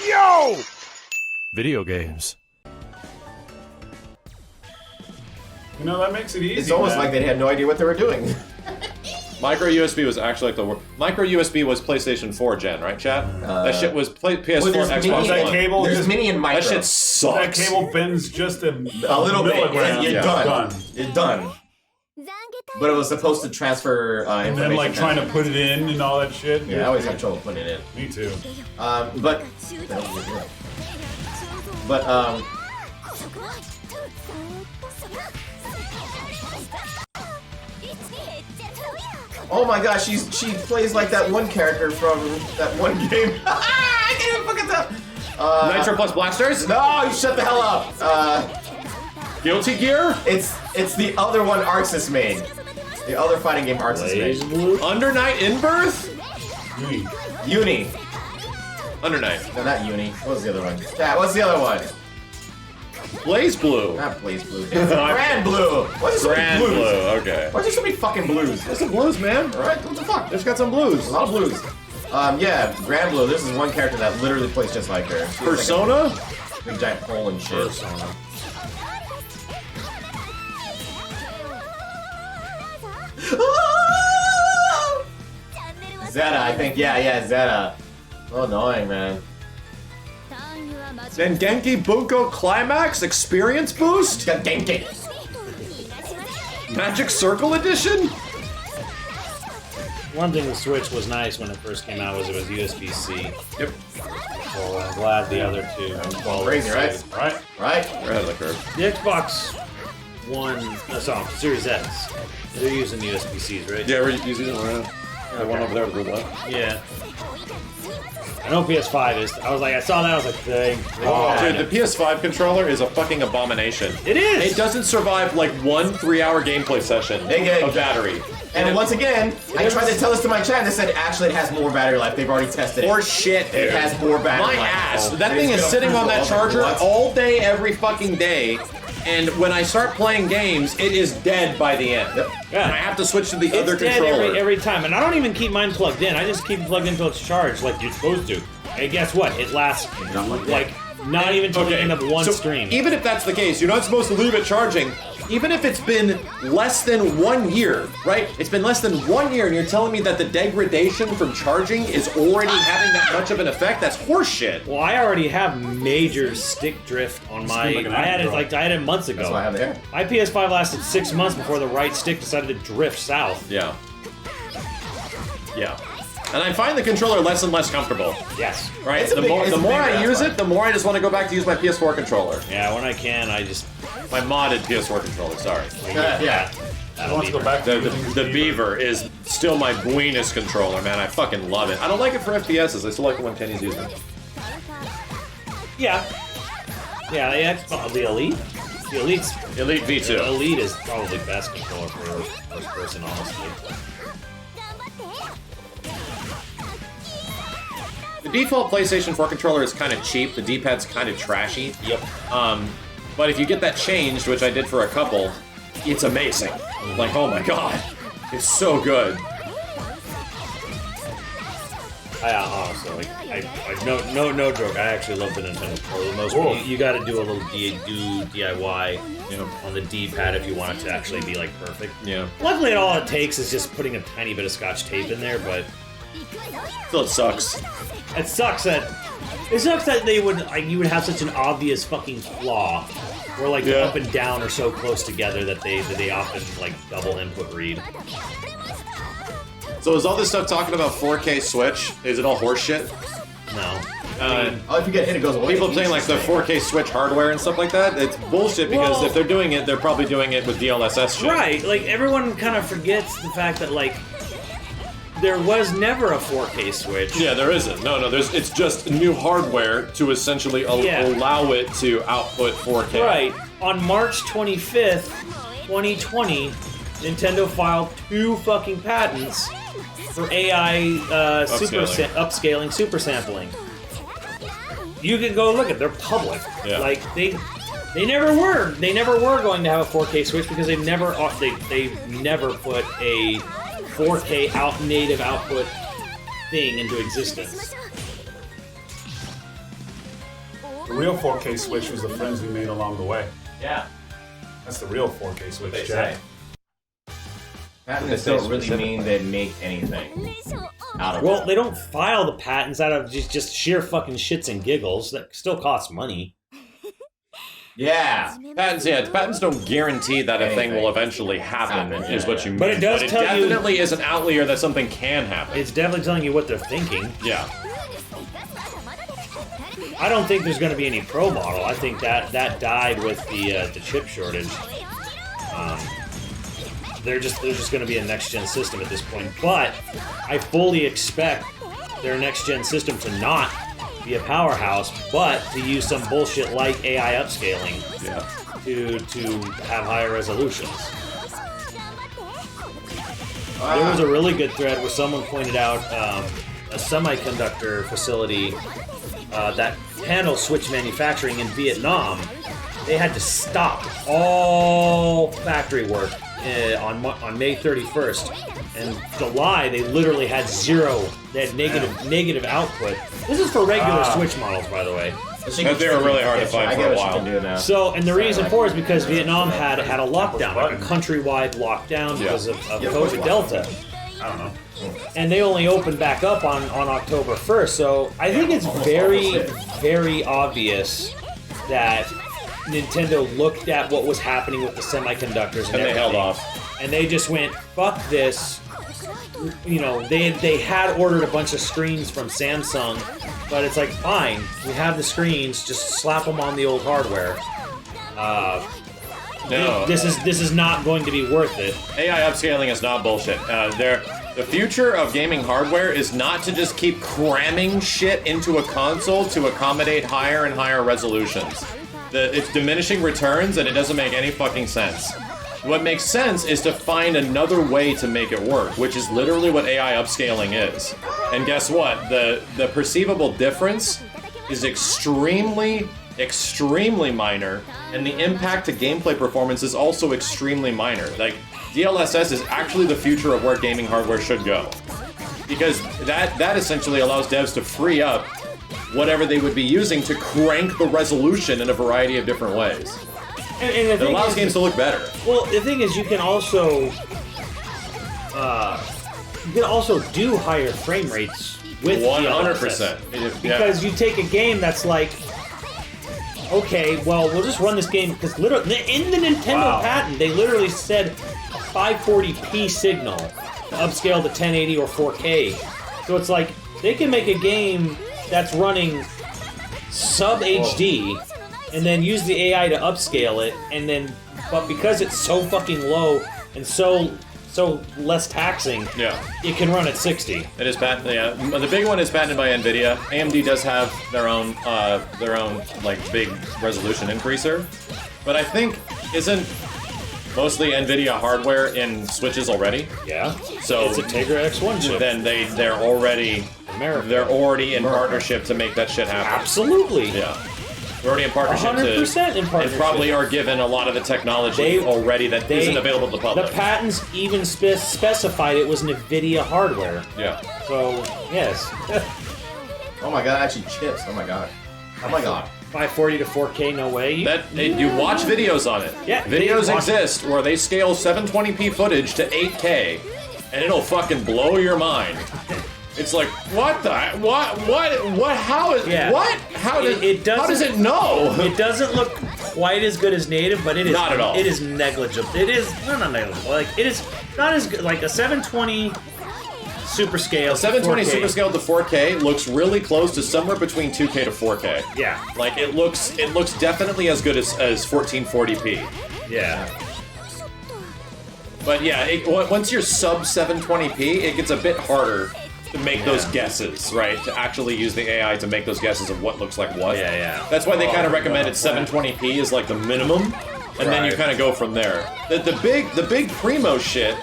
Yo! Video games. You know, that makes it easy. It's almost like they had no idea what they were doing. Micro USB was actually like the worst. Micro USB was PlayStation 4 gen, right, chat? That shit was PS4, there's Xbox mini- One. that cable, There's just, mini and micro. That shit that sucks. cable bends just a little bit. milligram. You're Yeah. done. You're done. But it was supposed to transfer information. And then, like, trying to put it in and all that shit. Yeah, I always have trouble putting it in. Me too. But oh my gosh, she plays like that one character from that one game. I can't even fucking tell. Nitro plus Blackstars? No, you shut the hell up. Guilty Gear? It's the other one Arxis made. The other fighting game Arxis made. Under Night in Birth? Uni. Under Night. No, not Uni. What was the other one? Yeah, what's the other one? Blaze Blue. Not Blaze Blue. It's Grand Blue. What's so many Grand blues? Blue, okay. Why's there so many fucking blues? There's some blues, man. Alright, what the fuck? There's got some blues. A lot of blues. Yeah, Grand Blue. This is one character that literally plays just like her. She's Persona? Like a big giant hole and shit. Persona. Zeta, I think. Yeah, Zeta. So annoying, man. Then Genki Bunko Climax Experience Boost? Got Genki. Magic Circle Edition? One thing the Switch was nice when it first came out was it was USB-C. Yep. So I'm glad the other two followed Crazy, right? suit. Right? Right? We're ahead of the curve. The Xbox One, Series X, they're using USB-Cs, right? Yeah, we're using it around. The one over there with the left. Yeah. I know PS5 is. I was like, I saw that, I was like, dang. Dude, the PS5 controller is a fucking abomination. It is! It doesn't survive like 1 3-hour gameplay session of battery. And once again, I tried to tell this to my chat and they said actually it has more battery life. They've already tested it. Or shit, It dude. has more battery My life. ass. So That it's thing is gonna sitting on that prove charger what? all day, every fucking day. And when I start playing games, it is dead by the end. Yep. Yeah. And I have to switch to the It's other dead controller. every time, and I don't even keep mine plugged in. I just keep it plugged in until it's charged, like you're supposed to. And guess what? It lasts like not even till the end of one so stream. Even if that's the case, you're not supposed to leave it charging. Even if it's been less than 1 year, right? It's been less than 1 year, and you're telling me that the degradation from charging is already having that much of an effect? That's horseshit. Well, I already have major stick drift on my. like an I had it Android. I had it months ago. That's why I have it here. My PS5 lasted 6 months before the right stick decided to drift south. Yeah. Yeah. And I find the controller less and less comfortable. Yes. Right? It's a The big- more, it's the a more big I use ass it, the more I just want to go back to use my PS4 controller. Yeah, when I can, I just. My modded PS4 controller, sorry. Yeah. I want to go back to The Beaver is still my buenus controller, man. I fucking love it. I don't like it for FPSs. I still like it when Kenny's using it. Yeah. Yeah, the Elite? The Elite's. Elite The V2. Elite is probably best controller for first person, honestly. The default PlayStation 4 controller is kind of cheap. The D-pad's kind of trashy. Yep. But if you get that changed, which I did for a couple, it's amazing. Like, oh my god. It's so good. Honestly, no joke. I actually love the Nintendo controller the most. Cool. You got to do a little DIY on the D-pad if you want it to actually be like perfect. Yeah. Luckily, all it takes is just putting a tiny bit of Scotch tape in there, but Still, it sucks. it sucks that they would you would have such an obvious fucking flaw where like the up and down are so close together that they often like double input read. So is all this stuff talking about 4K Switch? Is it all horseshit? No. Oh, if you get hit, it goes away. People saying like the 4K Switch hardware and stuff like that, it's bullshit because Well- if they're doing it, they're probably doing it with DLSS shit. Right, like everyone kind of forgets the fact that like there was never a 4K Switch. Yeah, there isn't. No, it's just new hardware to essentially allow it to output 4K. Right. On March 25th, 2020, Nintendo filed 2 fucking patents for AI upscaling super sampling. You can go look at. They're public. Yeah. Like they never were. They never were going to have a 4K Switch because they never put a 4K native output thing into existence. The real 4K Switch was the friends we made along the way. Yeah. That's the real 4K Switch, They Jack. say. Patents don't really mean they make anything out of Well, it. they don't file the patents out of just sheer fucking shits and giggles. That still costs money. Yeah. Patents don't guarantee that a thing will eventually happen, is what you mean. But it does tell you- definitely is an outlier that something can happen. It's definitely telling you what they're thinking. Yeah. I don't think there's going to be any Pro model. I think that died with the chip shortage. There's just going to be a next-gen system at this point. But I fully expect their next-gen system to not be a powerhouse, but to use some bullshit like AI upscaling to have higher resolutions. There was a really good thread where someone pointed out a semiconductor facility that handles Switch manufacturing in Vietnam. They had to stop all factory work on May 31st. And July, they literally had zero. They had negative output. This is for regular Switch models, by the way. But they were really hard to find I for get a what you while. can do now. So, and the reason for it is because Vietnam had a lockdown, like a countrywide lockdown because of COVID Delta. I don't know. And they only opened back up on October 1st, so I think it's very, very obvious that Nintendo looked at what was happening with the semiconductors and they held everything, off. and they just went, fuck this. You know, they had ordered a bunch of screens from Samsung, but it's like, fine, we have the screens, just slap them on the old hardware. No. This is not going to be worth it. AI upscaling is not bullshit. The future of gaming hardware is not to just keep cramming shit into a console to accommodate higher and higher resolutions. It's diminishing returns and it doesn't make any fucking sense. What makes sense is to find another way to make it work, which is literally what AI upscaling is. And guess what? The perceivable difference is extremely minor, and the impact to gameplay performance is also extremely minor. Like, DLSS is actually the future of where gaming hardware should go. Because that essentially allows devs to free up whatever they would be using to crank the resolution in a variety of different ways. And the It thing allows is, games to look better. well, the thing is, you can also do higher frame rates with 100%. DLSS. Because you take a game that's like, okay, well, we'll just run this game because literally in the Nintendo patent, they literally said a 540p signal to upscale to 1080 or 4K. So it's like they can make a game that's running sub HD and then use the AI to upscale it, and then but because it's so fucking low and so less taxing, it can run at 60. It is patented. Yeah, the big one is patented by NVIDIA. AMD does have their own like big resolution increaser, but I think isn't mostly NVIDIA hardware in Switches already. Yeah. So it's a Tegra X1 chip. Then they're already in partnership to make that shit happen. Absolutely. Yeah. They're already in partnership 100% in partnership. and probably are given a lot of the technology already that isn't available to the public. The patents even specified it was NVIDIA hardware. Yeah. So, yes. Oh my god, actually chips. Oh my god. Oh my god. 540 to 4K, no way. You watch videos on it. Yeah, Videos exist where they scale 720p footage to 8K, and it'll fucking blow your mind. It's like, what the? What? How is? Yeah. What? How does how does it know? It doesn't look quite as good as native, but it is Not at all. It is negligible. It is not negligible. Like it is not as good. Like a 720 super scale. 720 to 4K. super scale to 4K looks really close to somewhere between 2K to 4K. Yeah. Like it looks definitely as good as 1440p. Yeah. But yeah, once you're sub 720p, it gets a bit harder to make those guesses, right? To actually use the AI to make those guesses of what looks like what. Yeah, yeah. That's why they kind of recommended 720p is like the minimum, and then you kind of go from there. The big primo shit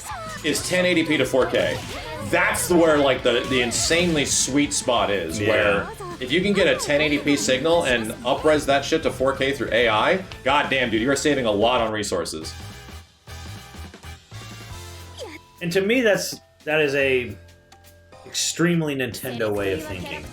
is 1080p to 4K. That's where like the insanely sweet spot is, where if you can get a 1080p signal and up-res that shit to 4K through AI, goddamn, dude, you're saving a lot on resources. And to me, that is a extremely Nintendo way of thinking.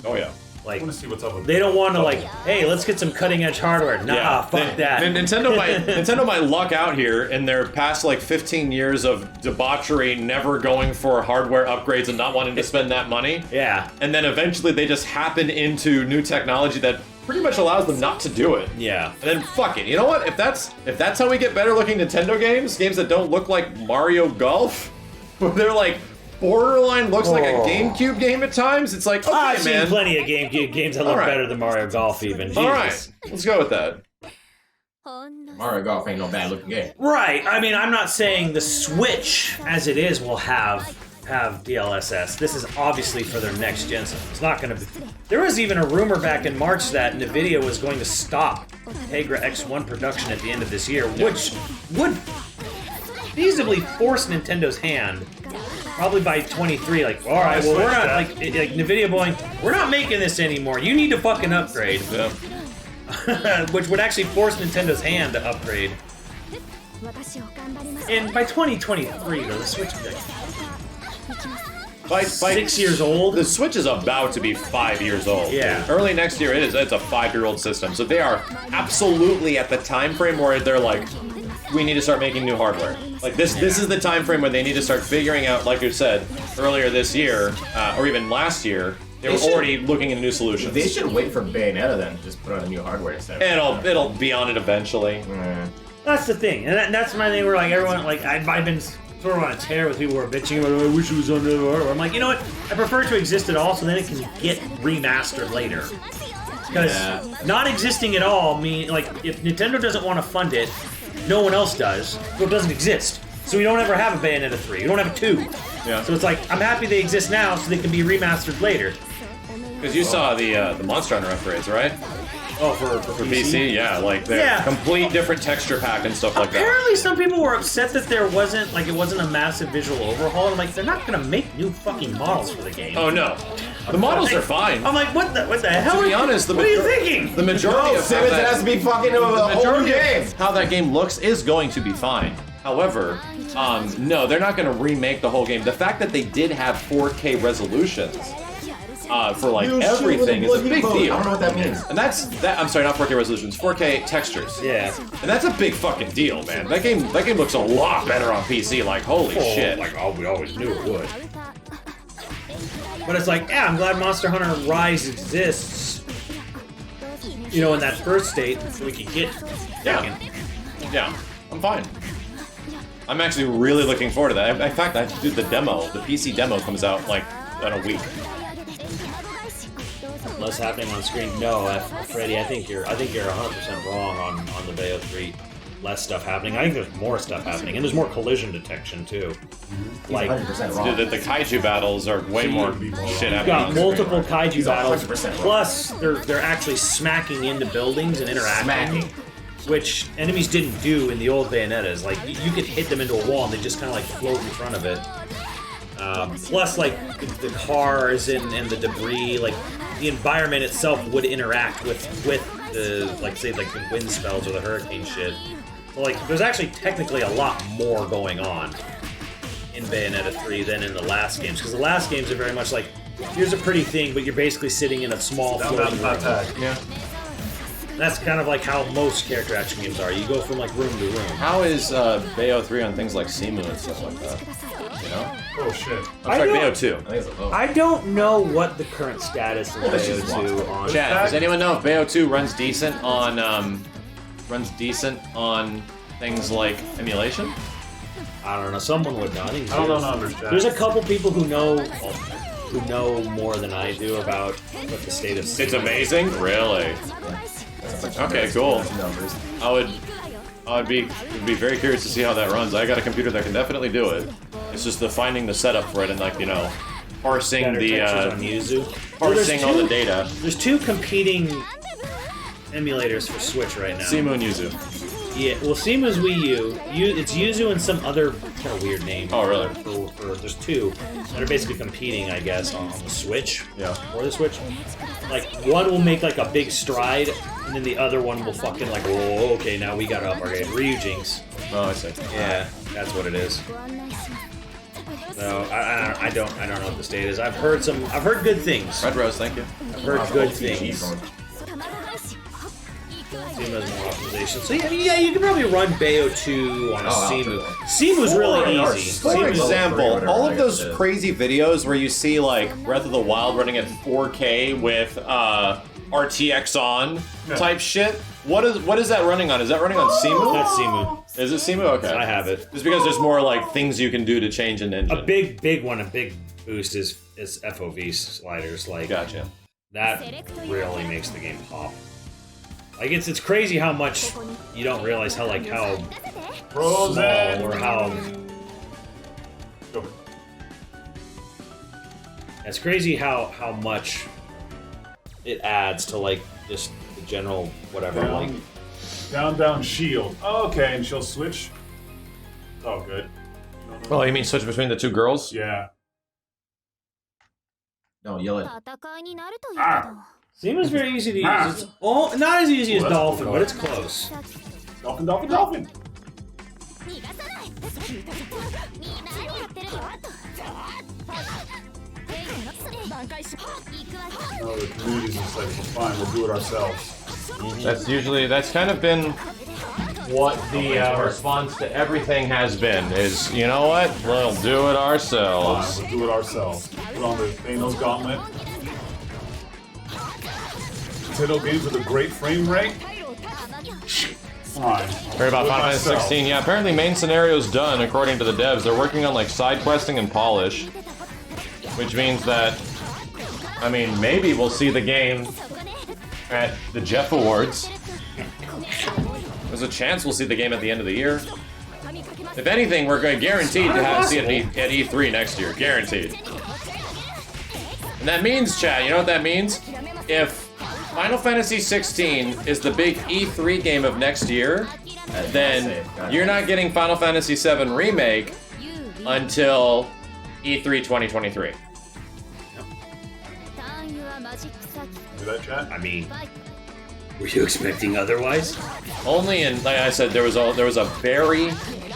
Oh yeah. Like, want to see what's up with they don't want to like, hey, let's get some cutting edge hardware. Nah, fuck that. Nintendo might luck out here in their past like 15 years of debauchery, never going for hardware upgrades and not wanting to spend that money. Yeah. And then eventually they just happen into new technology that pretty much allows them not to do it. Yeah. And then fuck it. You know what? If that's how we get better looking Nintendo games that don't look like Mario Golf, where they're like borderline looks like a GameCube game at times, it's like, okay, I've man. seen plenty of GameCube games that look better than Mario Golf even. Jesus. All right, let's go with that. Mario Golf ain't no bad looking game. Right. I mean, I'm not saying the Switch as it is will have DLSS. This is obviously for their next gen. So it's not going to be. There was even a rumor back in March that NVIDIA was going to stop Tegra X1 production at the end of this year, which would feasibly force Nintendo's hand. Probably by 23, like, all right, well, we're not like NVIDIA going, we're not making this anymore. You need to fucking upgrade. Yeah. Which would actually force Nintendo's hand to upgrade. And by 2023, though, the Switch is like 6 years old. The Switch is about to be 5 years old. Yeah. Early next year, it's a 5-year-old system. So they are absolutely at the time frame where they're like, we need to start making new hardware. Like this is the time frame where they need to start figuring out, like you said, earlier this year, or even last year, they were already looking into new solutions. They should wait for Bayonetta then, just put on a new hardware instead. It'll be on it eventually. That's the thing, and that's my thing. Where like everyone, like I've been sort of on a tear with people who are bitching about, I wish it was on the hardware. I'm like, you know what? I prefer it to exist at all, so then it can get remastered later. Because not existing at all mean like if Nintendo doesn't want to fund it, no one else does, so it doesn't exist. So we don't ever have a Bayonetta 3. We don't have a 2. Yeah. So it's like, I'm happy they exist now so they can be remastered later. Because you saw the Monster Hunter upgrades, right? Oh, for PC, yeah, like they're complete different texture pack and stuff like that. Apparently some people were upset that there wasn't, like, it wasn't a massive visual overhaul. I'm like, they're not gonna make new fucking models for the game. Oh no. The models are fine. I'm like, what the hell? To be honest, what are you thinking? The majority of Simmons has to be fucking a whole game. how that game looks is going to be fine. However, no, they're not going to remake the whole game. The fact that they did have 4K resolutions for like everything is a big deal. I don't know what that means. And I'm sorry, not 4K resolutions, 4K textures. Yeah. And that's a big fucking deal, man. That game looks a lot better on PC. Like, holy shit. Like, oh, we always knew it would. But it's like, yeah, I'm glad Monster Hunter Rise exists. You know, in that first state, so we could get second. Yeah, I'm fine. I'm actually really looking forward to that. In fact, the PC demo comes out like in a week. Less happening on screen. No, Freddy, I think you're 100% wrong on the Bayo 3. Less stuff happening. I think there's more stuff happening, and there's more collision detection too. Like 100% wrong. The kaiju battles are way more shit you've got happening. multiple kaiju battles. 100% wrong. Plus, they're actually smacking into buildings and interacting. Which enemies didn't do in the old Bayonettas. Like, you could hit them into a wall and they just kind of like float in front of it. Plus, like, the cars and the debris, like, the environment itself would interact with the, like, say, like, the wind spells or the hurricane shit. So, like, there's actually technically a lot more going on in Bayonetta 3 than in the last games. Because the last games are very much like, here's a pretty thing, but you're basically sitting in a small floating room. Yeah. That's kind of like how most character action games are. You go from like room to room. How is Bayo 3 on things like Simu and stuff like that? You know? Oh shit. I'm sorry, Bayo 2. I think it's a low. I don't know what the current status of Bayo 2 on. Chat, does anyone know if Bayo 2 runs decent on things like Emulation? I don't know. Someone would know. I think I don't know numbers, Jack. there's a couple people who know more than I do about what the state of. It's amazing? Really? Okay, cool. Numbers. I'd be very curious to see how that runs. I got a computer that can definitely do it. It's just finding the setup for it and like, you know, parsing Better the textures on Yuzu. parsing all the data. There's two competing emulators for Switch right now. Simu and Yuzu. Yeah, well, Simu's Wii U. It's Yuzu and some other kind of weird name. Oh, really? There's two that are basically competing, I guess, on the Switch. Yeah. Or the Switch. Like, one will make, like, a big stride, and then the other one will fucking, like, whoa, okay, now we gotta up our game. Ryujinx. Oh, I see. Yeah, that's what it is. No, I don't know what the state is. I've heard good things. Red Rose, thank you. I've heard good things. Steam has more optimization. So yeah, you can probably run Bayo 2 on a Simu. Simu's really easy. For example, all of those crazy videos where you see like Breath of the Wild running at 4K with RTX on type shit. What is that running on? Is that running on Simu? That's Simu. Is it Simu? Okay. I have it. Just because there's more like things you can do to change an engine. A big boost is FOV sliders. Like, gotcha. That really makes the game pop. Like it's crazy how much you don't realize how small or how. It's crazy how much it adds to like just the general whatever. Down, shield. Oh, okay, and she'll switch. Oh, good. Oh, you mean switch between the two girls? Yeah. Don't yell it. Simu's very easy to use. It's not as easy as Dolphin, but it's close. Dolphin. No, the community's just like, fine, we'll do it ourselves. That's kind of been what the response to everything has been, is, you know what, we'll do it ourselves. Fine, we'll do it ourselves. Put on the Thanos gauntlet. Nintendo games with a great frame rate? Fine. Heard about Final Fantasy 16. Yeah, apparently main scenario's done, according to the devs. They're working on like side questing and polish. Which means that, I mean, maybe we'll see the game at the Jeff Awards. There's a chance we'll see the game at the end of the year. If anything, we're guaranteed to see it at E3 next year. Guaranteed. And that means, chat, you know what that means? If Final Fantasy 16 is the big E3 game of next year, then you're not getting Final Fantasy VII Remake until E3 2023. That, chat? I mean, were you expecting otherwise? Only in, like I said, there was a very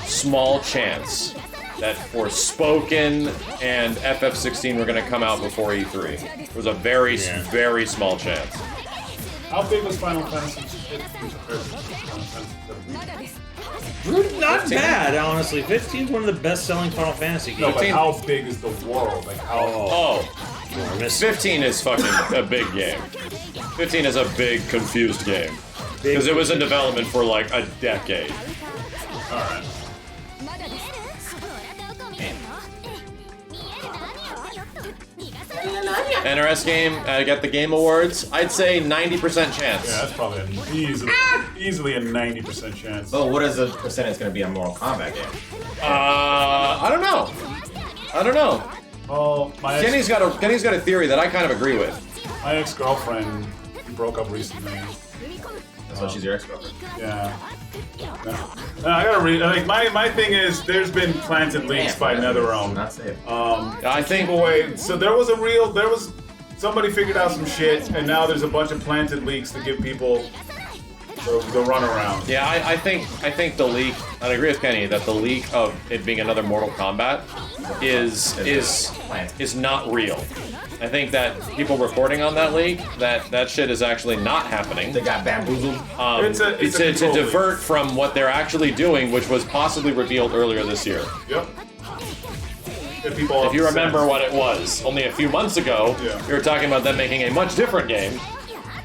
small chance that Forspoken and FF16 were going to come out before E3. It was a very, very small chance. How big was Final Fantasy 15 compared to Final Fantasy 17? Not bad, honestly. 15 is one of the best-selling Final Fantasy games. No, but how big is the world? Like how? 15 is fucking a big game. 15 is a big, confused game. Because it was in development for like a decade. Alright. NRS game, got the Game Awards. I'd say 90% chance. Yeah, that's probably easily a 90% chance. But what is the percentage going to be on Mortal Kombat game? I don't know. Well, Kenny's got a theory that I kind of agree with. My ex-girlfriend broke up recently. So she's your ex-girlfriend. Yeah. No, I gotta read. Like my thing is, there's been planted leaks by Netherrealm. Not safe. I think. So somebody figured out some shit, and now there's a bunch of planted leaks to give people the runaround. Yeah, I think the leak. I agree with Kenny that the leak of it being another Mortal Kombat is not real. I think that people reporting on that leak, that shit is actually not happening. They got bamboozled. It's to divert from what they're actually doing, which was possibly revealed earlier this year. Yep. If you remember what it was, only a few months ago, you were talking about them making a much different game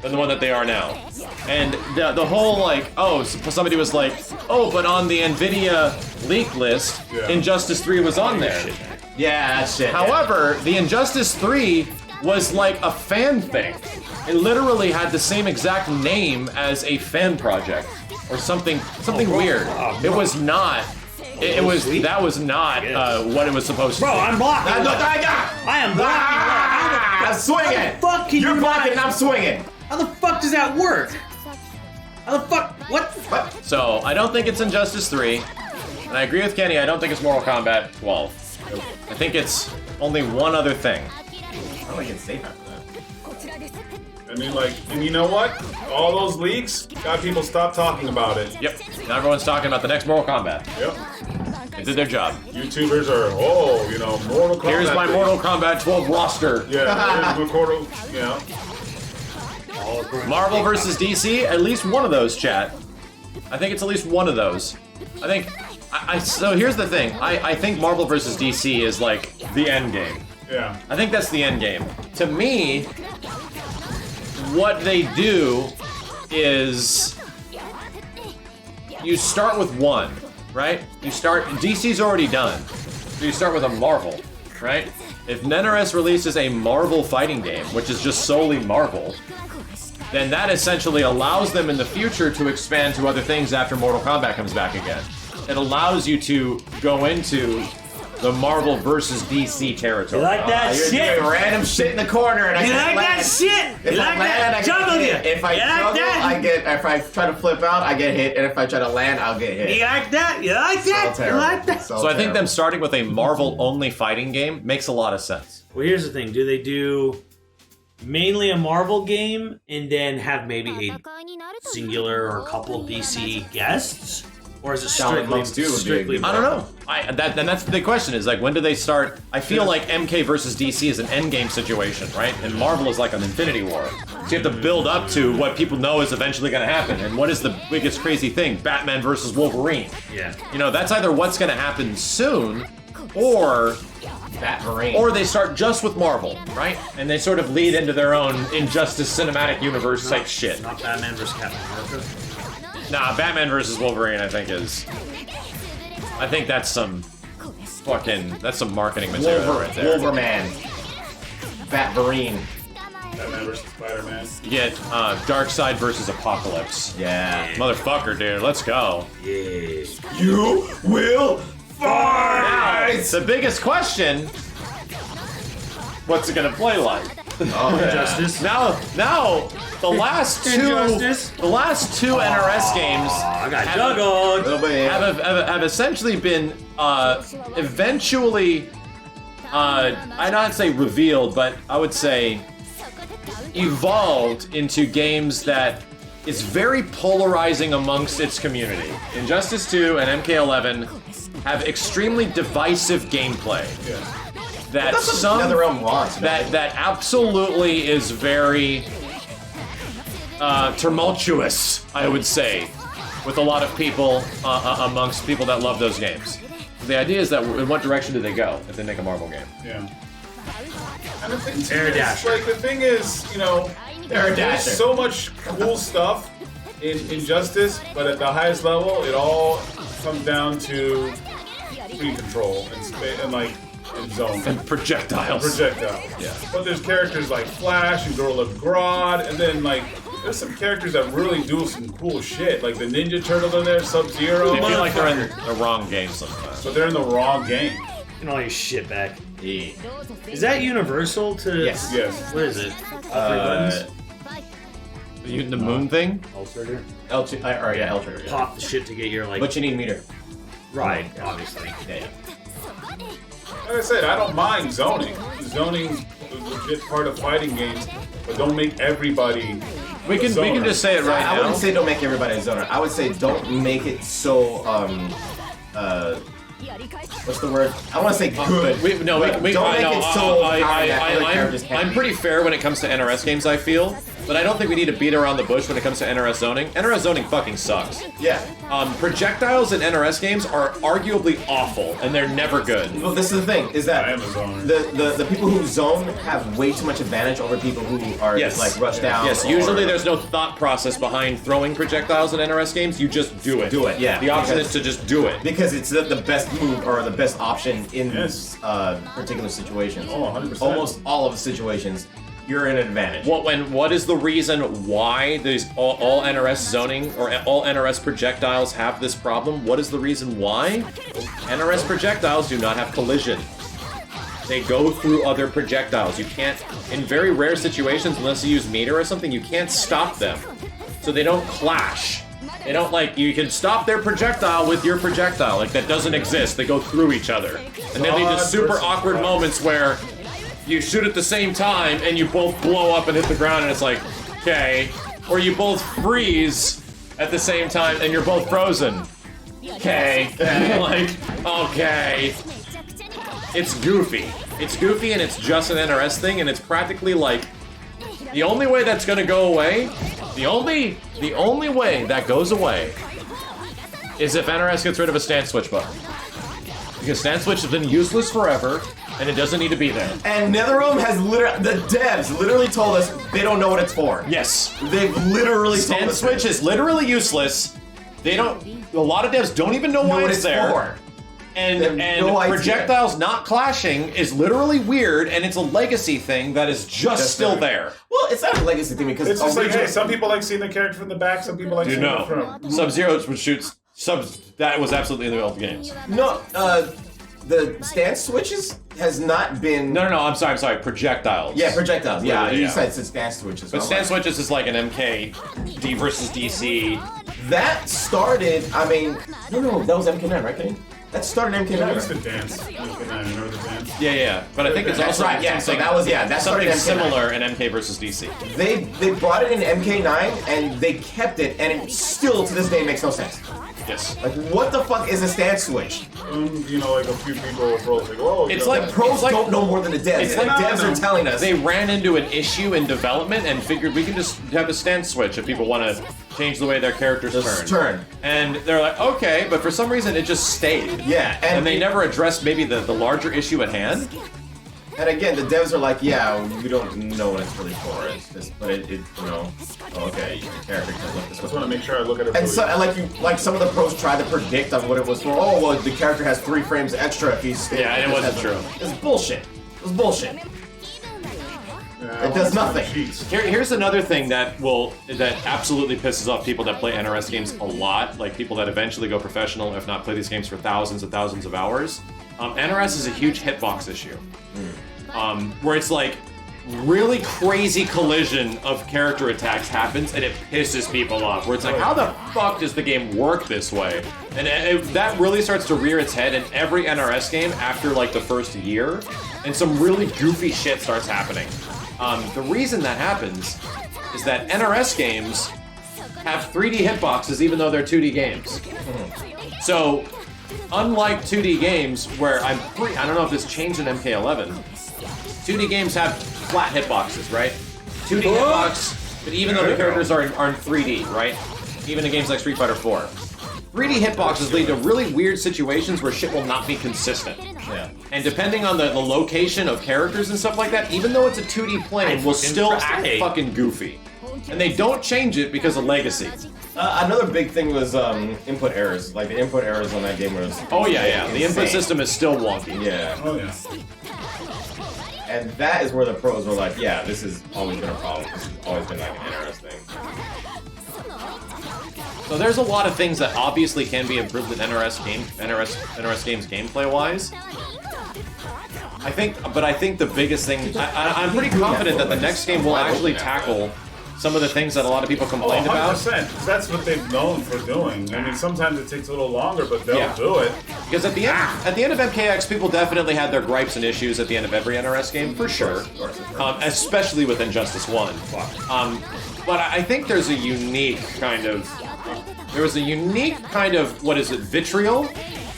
than the one that they are now. And the whole like, somebody was like, but on the NVIDIA leak list, Injustice 3 was on there. Yeah, that shit. However, the Injustice 3 was like a fan thing. It literally had the same exact name as a fan project or something weird. It was not. That was not what it was supposed to be. Bro, I'm blocking. I am blocking. I'm swinging. How the fuck can You're blocking and I'm swinging. How the fuck does that work? How the fuck? What? So, I don't think it's Injustice 3. And I agree with Kenny, I don't think it's Mortal Kombat 12. I think it's only one other thing. I don't think it's safe after that. I mean, like, and you know what? All those leaks got people stop talking about it. Yep. Now everyone's talking about the next Mortal Kombat. Yep. did their job. YouTubers are, Mortal Kombat. Here's my Mortal Kombat 12 roster. Yeah, here's Mortal, Marvel versus DC, at least one of those, chat. I think it's at least one of those. I think, so here's the thing. I think Marvel versus DC is like the end game. Yeah. I think that's the end game. To me, what they do is you start with one, right? DC's already done. So you start with a Marvel, right? If NetherRealm releases a Marvel fighting game, which is just solely Marvel, then that essentially allows them in the future to expand to other things after Mortal Kombat comes back again. It allows you to go into the Marvel versus DC territory. You like that You're shit? doing random shit in the corner, and I You can't like that land. shit? You If I like land, that? I Juggle get you. hit. If I You like juggle, that? I get. If I try to flip out, I get hit, and if I try to land, I'll get hit. You like that? You like that? You terrible. like that? So I think them starting with a Marvel-only fighting game makes a lot of sense. Well, here's the thing. Do they do mainly a Marvel game and then have maybe a singular or a couple DC guests? Or is it strictly I don't know. And that's the big question is like, when do they start? I feel like MK versus DC is an endgame situation, right? And Marvel is like an Infinity War. So you have to build up to what people know is eventually going to happen. And what is the biggest crazy thing? Batman versus Wolverine. Yeah. That's either what's going to happen soon, or they start just with Marvel, right? And they sort of lead into their own Injustice cinematic universe type shit. Not Batman versus Captain America. Nah, Batman versus Wolverine, I think that's some marketing material right there. Wolverman. Batverine. Batman versus Spider-Man. You get Darkseid versus Apocalypse. Yeah. Motherfucker, dude, let's go. Yeah. You will fight! The biggest question, what's it gonna play like? Oh, yeah. Justice. Now, the last two NRS games I got juggled. have essentially been eventually I'd not say revealed, but I would say evolved into games that is very polarizing amongst its community. Injustice 2 and MK11 have extremely divisive gameplay. Yeah. That That's what Netherrealm wants. that absolutely is very tumultuous, I would say, with a lot of people amongst people that love those games. The idea is that in what direction do they go if they make a Marvel game? Yeah. And the thing Air Dasher. like the thing is, Air there's Dasher. so much cool stuff in Injustice, but at the highest level, it all comes down to speed control and zone. And projectiles. Yeah. But there's characters like Flash and Gorilla Grodd, and then there's some characters that really do some cool shit, like the Ninja Turtle in there, Sub-Zero. They feel like they're in the wrong game sometimes. But they're in the wrong game. And all your shit back. Is that universal to? Yes. Yes. What is it? All three buttons? The moon thing? Alternator. L2, yeah, L2. Yeah. Pop the shit to get your But you need meter. right, obviously. Yeah. Like I said, I don't mind zoning. Zoning's a legit part of fighting games, but don't make everybody. We can just say it right I now. wouldn't say don't make everybody a zoner. I would say don't make it so what's the word? I want to say good. Don't make it so hard that other characters can't I'm be. pretty fair when it comes to NRS games, I feel. But I don't think we need to beat around the bush when it comes to NRS zoning. NRS zoning fucking sucks. Yeah. Projectiles in NRS games are arguably awful, and they're never good. Well, this is the thing, is that I am a zoner. the people who zone have way too much advantage over people who are Yes. rushed down. Yes, or- usually there's no thought process behind throwing projectiles in NRS games. You just do it. Do it, yeah. The option Because- is to just do it. because it's the best move or the best option in Yes. particular situations. Oh, 100%. Almost all of the situations, you're in an advantage. What is the reason why these all NRS zoning or all NRS projectiles have this problem? What is the reason why? NRS projectiles do not have collision. They go through other projectiles. You can't, in very rare situations, unless you use meter or something, you can't stop them. So they don't clash. They don't you can stop their projectile with your projectile. That doesn't exist. They go through each other. And they lead to super awkward moments where you shoot at the same time and you both blow up and hit the ground and it's like, okay. Or you both freeze at the same time and you're both frozen. okay. Like, okay. It's goofy. It's goofy and it's just an NRS thing, and it's practically like the only way that's gonna go away, the only way that goes away is if NRS gets rid of a stance switch button. Because stance switch has been useless forever, and it doesn't need to be there. And Netherrealm has the devs literally told us they don't know what it's for. Yes. They've literally told Stance us switch is literally useless. They don't. A lot of devs don't even know why what it's there. for. And They have no idea. projectiles not clashing is literally weird, and it's a legacy thing that is just still there. Well, it's not a legacy thing because It's just like, original- hey, some people like seeing the character from the back, some people like You seeing it know, from. Sub-Zero shoots subs. That was absolutely in the Melty games. No, the stance switches has not been. No, I'm sorry. Projectiles. Yeah, projectiles. Yeah, Literally, you yeah. said it's stance switches. But I'm stance like, switches is like an MK D versus DC. that started. I mean, no, that was MK9, right, Kenny? That started MK9. What's the Right? dance? Remember the dance? Yeah. But I think it's That's also right, yeah, so something, that was- yeah, that something started MK9. similar in MK versus DC. They brought it in MK9 and they kept it, and it still to this day makes no sense. Yes. Like, what the fuck is a stance switch? You know, like a few people pros like, whoa. It's you know, like- The pros like- don't know more than the devs. it's and like- the devs no. are telling us. They ran into an issue in development and figured we can just have a stance switch if people want to change the way their characters Just turn. turn. And they're like, okay, but for some reason it just stayed. Yeah, And they never addressed maybe the larger issue at hand. And again, the devs are like, yeah, we don't know what it's really for. It's just, but it you know, oh, okay, your character can look this I just way. want to make sure I look at it. And really- so, and like some of the pros tried to predict on what it was for. Oh, well, the character has 3 frames extra if he's. Yeah, and it wasn't true. It's bullshit. It was bullshit. Yeah, I it want does some nothing. cheats. Here's another thing that absolutely pisses off people that play NRS games a lot, like people that eventually go professional, if not play these games for thousands and thousands of hours. NRS is a huge hitbox issue, where it's like really crazy collision of character attacks happens, and it pisses people off. Where it's like, how the fuck does the game work this way? And that really starts to rear its head in every NRS game after like the first year, and some really goofy shit starts happening. The reason that happens is that NRS games have 3D hitboxes even though they're 2D games. So, unlike 2D games where I don't know if this changed in MK11, 2D games have flat hitboxes, right? 2D hitbox, but even though the characters aren't 3D, right? Even in games like Street Fighter 4. 3D hitboxes lead to really weird situations where shit will not be consistent. Yeah. And depending on the location of characters and stuff like that, even though it's a 2D plane, will still act fucking goofy. And they don't change it because of legacy. Another big thing was input errors. Like the input errors on that game was. Oh yeah. The input insane. system is still wonky. Yeah. Oh yeah. And that is where the pros were like, yeah, this has always been a problem. This has always been like an NRS thing. So there's a lot of things that obviously can be improved in NRS games gameplay wise. I think the biggest thing, I'm pretty confident that the next game will actually tackle some of the things that a lot of people complained about. 100%. That's what they've known for doing. I mean, sometimes it takes a little longer, but they'll do it. Because at the end of MKX, people definitely had their gripes and issues at the end of every NRS game, for sure. Especially with Injustice 1. But I think there's a unique kind of... what is it, vitriol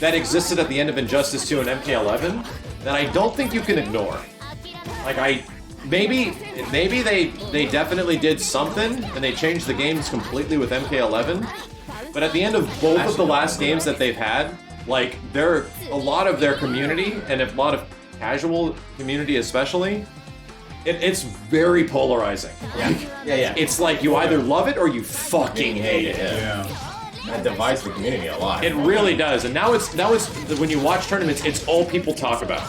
that existed at the end of Injustice 2 and MK11 that I don't think you can ignore. Like, maybe they definitely did something and they changed the games completely with MK11, but at the end of both of the last games that they've had, like, a lot of their community, and a lot of casual community especially, it's very polarizing. Yeah. It's like you either love it or you fucking hate it. Yeah. That divides the community a lot. It really does, and now it's when you watch tournaments, it's all people talk about.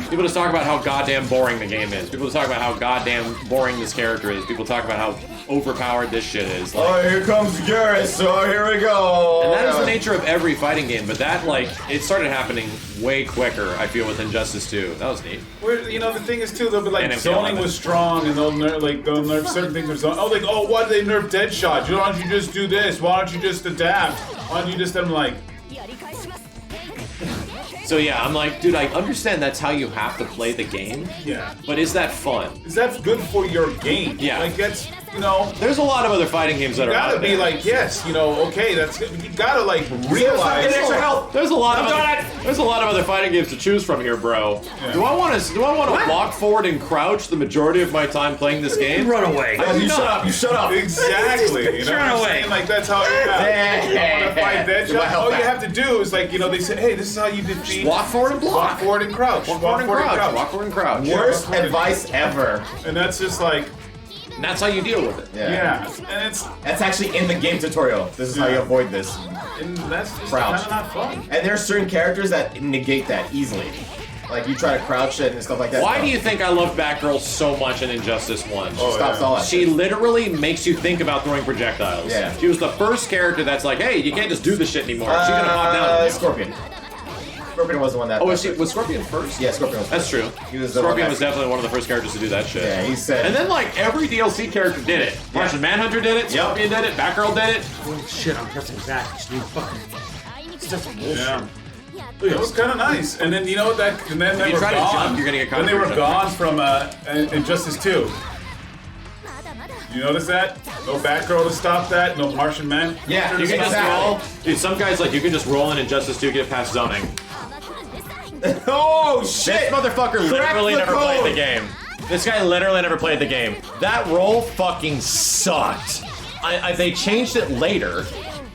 People just talk about how goddamn boring the game is. People just talk about how goddamn boring this character is. People talk about how overpowered this shit is. Like, Oh, here comes Garrus. Oh, here we go. and that is the nature of every fighting game, but that, like, it started happening way quicker, I feel, with Injustice 2. That was neat. Where, you know, the thing is too, they'll be like, And MK11. zoning was strong, and they'll nerf certain things. Are zoning. Oh, like, oh, why did they nerf Deadshot? Why don't you just do this? Why don't you just adapt? Why don't you just? I'm like, So yeah, I'm like, dude, I understand that's how you have to play the game, yeah. but is that fun? Is that good for your game? Yeah. Like, that's you know, There's a lot of other fighting games that you are gotta out be there. like, yes, you know, okay, that's you gotta like realize. Get extra health. There's a lot of other fighting games to choose from here, bro. Do I want to walk forward and crouch the majority of my time playing this game? Run away. You shut up. You shut up. Exactly. You know what Run I'm away. saying? Like that's how you want to fight Deadshot. All you have to do is like, you know, they say, hey, this is how you defeat. Walk forward and block. Walk forward and crouch. Walk forward and crouch. Walk forward and crouch. Worst advice ever. And that's just like, And that's how you deal with it. yeah. And it's That's actually in the game tutorial. This is how you avoid this. and that's just Crouch. kind of not fun. And there are certain characters that negate that easily. Like you try to crouch it and stuff like that. Why do you think I love Batgirl so much in Injustice 1? Stops all that? She literally makes you think about throwing projectiles. Yeah. She was the first character that's like, hey, you can't just do this shit anymore. She's gonna pop down on you. Scorpion. Scorpion was the one that. Oh, was Scorpion first? Yeah, Scorpion was That's first. true. He was the one Scorpion that- was definitely one of the first characters to do that shit. Yeah, he said. And then like every DLC character did it. Martian Manhunter did it, Scorpion did it, Batgirl did it. Oh shit, I'm pressing back. It's new fucking. It's just bullshit. Yeah. It was kind of nice. And then you know what that? And then they you were try to gone. jump, you're gonna get caught Then they in were the gone from Injustice 2. You notice that? No Batgirl to stop that. No Martian Man. Yeah, You can just Exactly. roll. Dude, some guys like you can just roll in Injustice 2, get past zoning. Oh This shit! motherfucker literally the never played code. the game. This guy literally never played the game. That roll fucking sucked. They changed it later,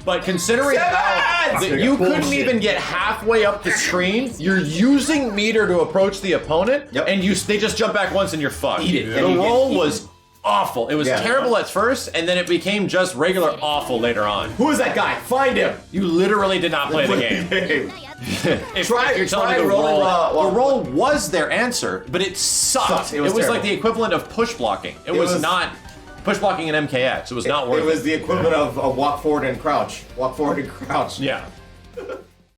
but considering how Seven! that you couldn't Bullshit. even get halfway up the screen, you're using meter to approach the opponent, Yep. and they just jump back once and you're fucked. Eat it. The And you get roll eaten. was awful. It was Yeah. terrible at first, and then it became just regular awful later on. Who is that guy? Find him. You literally did not play the game. If Try- you're telling try me the rolling, the roll was their answer, but it sucked. Sucked. It It was was, like terrible. the equivalent of push blocking. It was not push blocking in MKX. It was not worth It was the equivalent of a walk forward and crouch. Walk forward and crouch. Yeah.